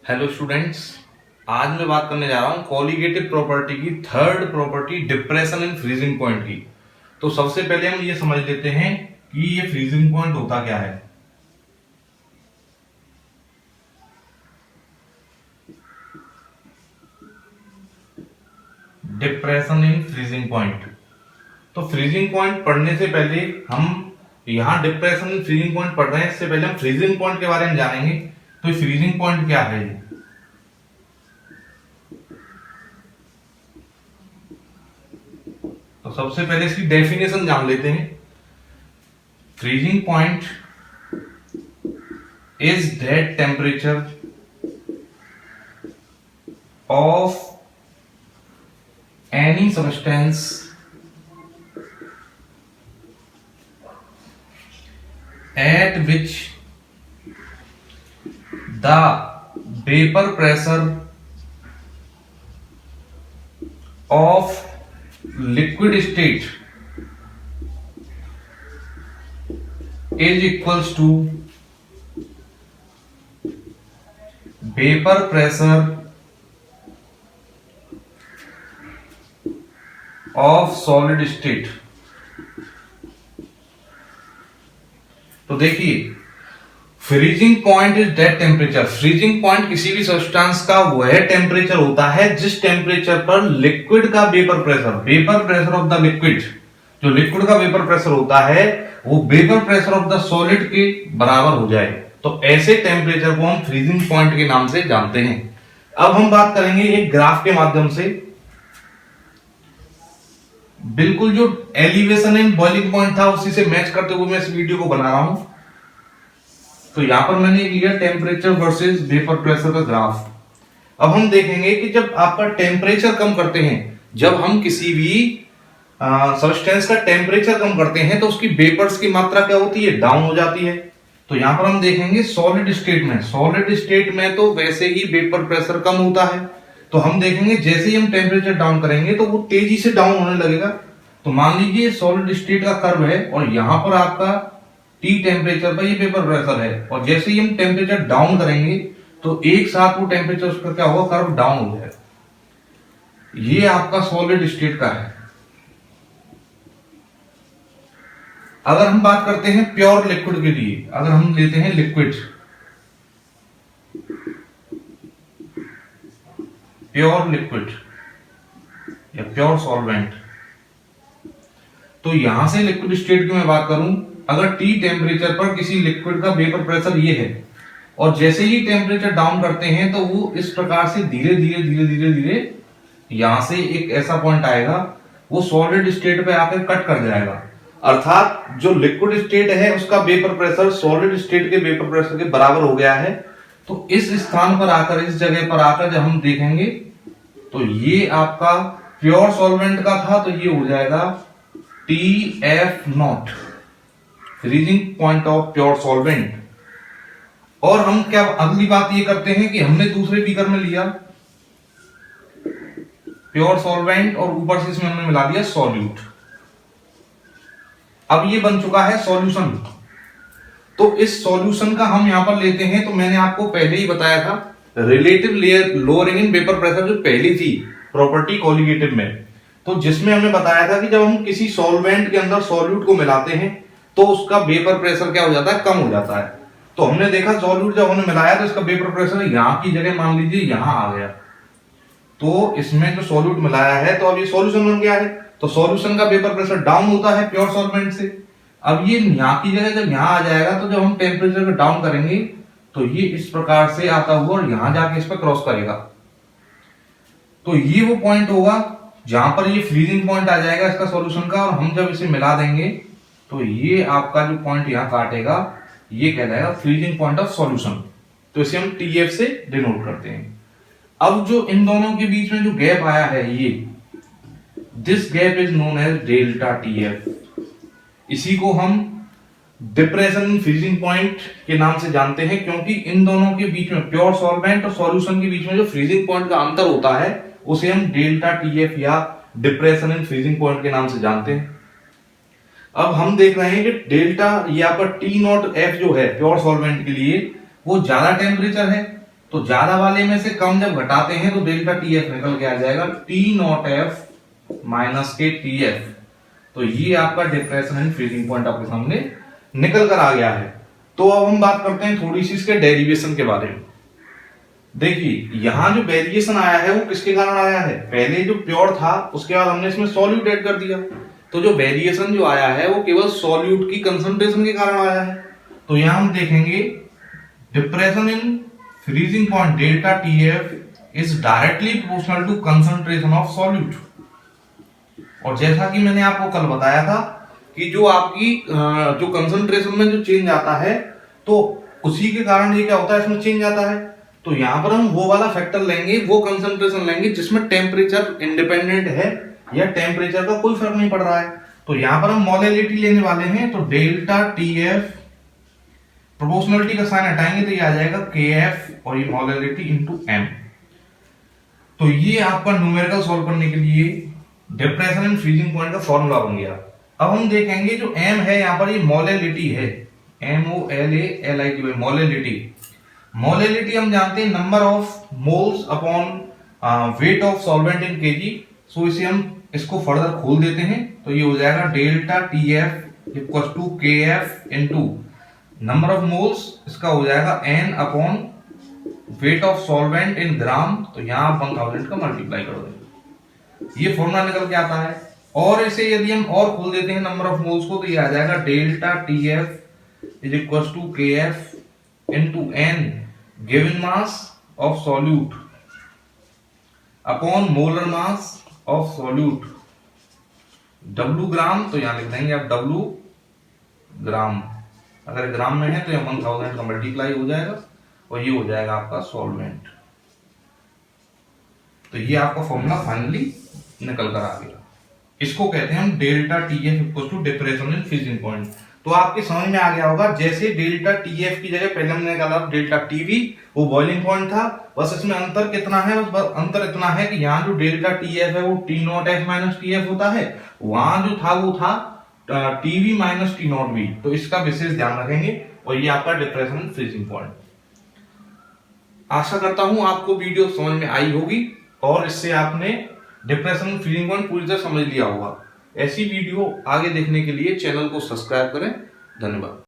Hello students. आज मैं बात करने जा रहा हूँ कोलिगेटिव प्रॉपर्टी की third property depression in freezing point की। तो सबसे पहले हम ये समझ लेते हैं कि ये फ्रीजिंग पॉइंट होता क्या है। Depression in freezing point. तो फ्रीजिंग पॉइंट पढ़ने से पहले हम यहाँ डिप्रेशन इन फ्रीजिंग पॉइंट पढ़ रहे हैं, इससे पहले हम फ्रीजिंग पॉइंट के बारे में जानेंगे। तो फ्रीजिंग पॉइंट क्या है ये? तो सबसे पहले इसकी डेफिनेशन जान लेते हैं। Freezing point is that temperature of any substance at which the vapor pressure of liquid state is equals to vapor pressure of solid state। तो देखिए, freezing point is that temperature. Freezing point किसी भी substance का वह temperature होता है जिस temperature पर लिक्विड का vapour pressure of the liquid, जो लिक्विड का वेपर प्रेशर होता है वो vapour pressure of the solid के बराबर हो जाए। तो ऐसे टेम्परेचर को हम फ्रीजिंग पॉइंट के नाम से जानते हैं। अब हम बात करेंगे एक ग्राफ के माध्यम से। बिल्कुल जो एलिवेशन एंड बॉइलिंग पॉइंट था उसी से मैच करते हुए मैं इस वीडियो को बना रहा हूं। तो यहां पर मैंने लिया टेम्परेचर वर्सेस वेपर प्रेशर का ग्राफ। अब हम देखेंगे कि जब आपका टेम्परेचर कम करते हैं, जब हम किसी भी सब्सटेंस का टेम्परेचर कम करते हैं तो उसकी वेपर्स की मात्रा क्या होती है? डाउन हो जाती है। तो यहां पर हम देखेंगे सॉलिड स्टेट में तो वैसे ही वेपर प्रेशर कम होता है। तो हम देखेंगे जैसे ही हम टेम्परेचर डाउन करेंगे तो वो तेजी से डाउन होने लगेगा। तो मान लीजिए सॉलिड स्टेट का कर्व है और यहां पर आपका टी टेम्परेचर पर ये वेपर प्रेशर है, और जैसे ही हम टेम्परेचर डाउन करेंगे तो एक साथ वो टेम्परेचर उसका क्या होगा? कर्व डाउन हो जाएगा। ये आपका सॉलिड स्टेट का है। अगर हम बात करते हैं प्योर लिक्विड के लिए, अगर हम लेते हैं लिक्विड, प्योर लिक्विड या प्योर सॉल्वेंट, तो यहां से लिक्विड स्टेट की मैं बात करूं, अगर टी टेम्परेचर पर किसी लिक्विड का वेपर प्रेशर ये है और जैसे ही टेम्परेचर डाउन करते हैं तो वो इस प्रकार से धीरे धीरे धीरे धीरे धीरे यहां से एक ऐसा पॉइंट आएगा, वो सॉलिड स्टेट पे आकर कट कर जाएगा। अर्थात जो लिक्विड स्टेट है उसका वेपर प्रेशर सॉलिड स्टेट के वेपर प्रेशर के बराबर हो गया है। तो इस स्थान पर आकर, इस जगह पर आकर जब हम देखेंगे तो ये आपका प्योर सॉल्वेंट का था, तो ये हो जाएगा T F not, freezing point of pure solvent. और हम क्या अगली बात ये करते हैं कि हमने दूसरे बीकर में लिया प्योर सॉल्वेंट और ऊपर से इसमें हमने मिला दिया सॉल्यूट। अब ये बन चुका है सॉल्यूशन। तो इस सॉल्यूशन का हम यहां पर लेते हैं, तो मैंने आपको पहले ही बताया था relative lowering in vapour pressure जो पहली थी प्रॉपर्टी कोलिगेटिव में, तो जिसमें हमने बताया था कि जब हम किसी सॉल्वेंट के अंदर सॉल्यूट को मिलाते हैं तो उसका वेपर प्रेशर क्या हो जाता है? कम हो जाता है। तो हमने देखा सॉल्यूट जब हमने मिलाया तो इसका वेपर प्रेशर यहां की जगह मान लीजिए यहां आ गया, तो इसमें जो सॉल्यूट मिलाया है तो अब ये सॉल्यूशन बन गया है। तो सॉल्यूशन का वेपर प्रेशर डाउन होता है प्योर सॉल्वेंट से। अब ये यहां की जगह जब यहां आ जाएगा तो जब हम टेम्परेचर को डाउन करेंगे तो ये इस प्रकार से आता हुआ और यहां जाके इस पर क्रॉस करेगा। तो ये वो पॉइंट होगा जहां पर ये फ्रीजिंग पॉइंट आ जाएगा इसका सॉल्यूशन का, और हम जब इसे मिला देंगे तो ये आपका जो पॉइंट यहां काटेगा ये कहलाएगा फ्रीजिंग पॉइंट ऑफ सॉल्यूशन। तो इसे हम टीएफ से डिनोट करते हैं। अब जो इन दोनों के बीच में जो गैप आया है ये, this gap is known as delta TF. इसी को हम डिप्रेशन इन फ्रीजिंग पॉइंट के नाम से जानते हैं, क्योंकि इन दोनों के बीच में प्योर सॉल्वेंट और सॉल्यूशन के बीच में जो फ्रीजिंग पॉइंट का अंतर होता है उसे हम डेल्टा टीएफ या डिप्रेशन इन फ्रीजिंग पॉइंट के नाम से जानते हैं। अब हम देख रहे हैं कि डेल्टा या पर टी नॉट एफ जो है प्योर सॉल्वेंट के लिए वो ज्यादा टेम्परेचर है, तो ज्यादा वाले में से कम जब घटाते हैं तो डेल्टा टी एफ निकल के आ जाएगा टी नॉट एफ माइनस के टी एफ। तो ये आपका डिप्रेशन एंड फ्रीजिंग पॉइंट आपके सामने निकल कर आ गया है। तो अब हम बात करते हैं थोड़ी सी इसके डेरिवेशन के बारे में। देखिए यहां जो वेरिएशन आया है वो किसके कारण आया है, पहले जो प्योर था उसके बाद हमने इसमें सॉल्यूट ऐड कर दिया, तो जो वेरिएशन जो आया है वो केवल सॉल्यूट की कंसंट्रेशन के कारण आया है। तो यहां हम देखेंगे depression in freezing point delta T F is directly proportional to concentration of solute. और जैसा कि मैंने आपको कल बताया था कि जो आपकी जो कंसंट्रेशन में जो चेंज आता है तो उसी के कारण ये क्या होता है, इसमें चेंज आता है। तो यहां पर हम वो वाला फैक्टर लेंगे, वो कंसंट्रेशन लेंगे जिसमें टेम्परेचर इंडिपेंडेंट है या टेम्परेचर का कोई फर्क नहीं पड़ रहा है। तो यहां पर हम मोलेलिटी लेने वाले हैं, तो डेल्टा टी एफ प्रोपोर्शनलिटी का साइन हटाएंगे तो ये आ जाएगा के एफ और ये मोलेलिटी इंटू एम। तो ये आपका न्यूमेरिकल सॉल्व करने के लिए डिप्रेशन एंड फ्रीजिंग पॉइंट का फॉर्मूला बन गया। अब हम देखेंगे जो एम है यहाँ पर ये मोलेलिटी है, MOLALITY मोलेलिटी। मोलेलिटी हम जानते हैं number of moles upon weight of solvent in kg. So इसे हम इसको फर्दर खोल देते हैं तो ये हो जाएगा delta T F equal to K F into number of moles, इसका हो जाएगा n upon weight of solvent in gram. तो यहाँ 1000 का मल्टीप्लाई कर देंगे, ये फॉर्मूला निकल के आता है। और इसे यदि हम और खोल देते हैं नंबर ऑफ मोल्स को तो ये आ जाएगा delta T F is equal to K F into n given mass of solute upon molar mass of solute W gram. तो यहां लिख देंगे आप W ग्राम, अगर ग्राम में है तो यह 1000 का मल्टीप्लाई हो जाएगा और ये हो जाएगा आपका सॉल्वेंट। तो ये आपका फॉर्मूला फाइनली निकल कर आ गया। इसको कहते हैं हम delta T F equal to depression in freezing point. तो आपके समझ में आ गया होगा, जैसे डेल्टा टी एफ की जगह पहले हमने निकाला डेल्टा टीवी, वो बॉइलिंग पॉइंट था, बस इसमें अंतर कितना है, बस अंतर इतना है कि यहाँ जो डेल्टा टी एफ है वो T naught F minus T F होता है, वहां जो था वो था TV minus T naught V. तो इसका विशेष ध्यान रखेंगे और ये आपका डिप्रेशन एंड फ्रीजिंग पॉइंट। आशा करता हूं आपको वीडियो समझ में आई होगी और इससे आपने डिप्रेशन फ्रीजिंग पॉइंट पूरी तरह समझ लिया होगा। ऐसी वीडियो आगे देखने के लिए चैनल को सब्सक्राइब करें। धन्यवाद।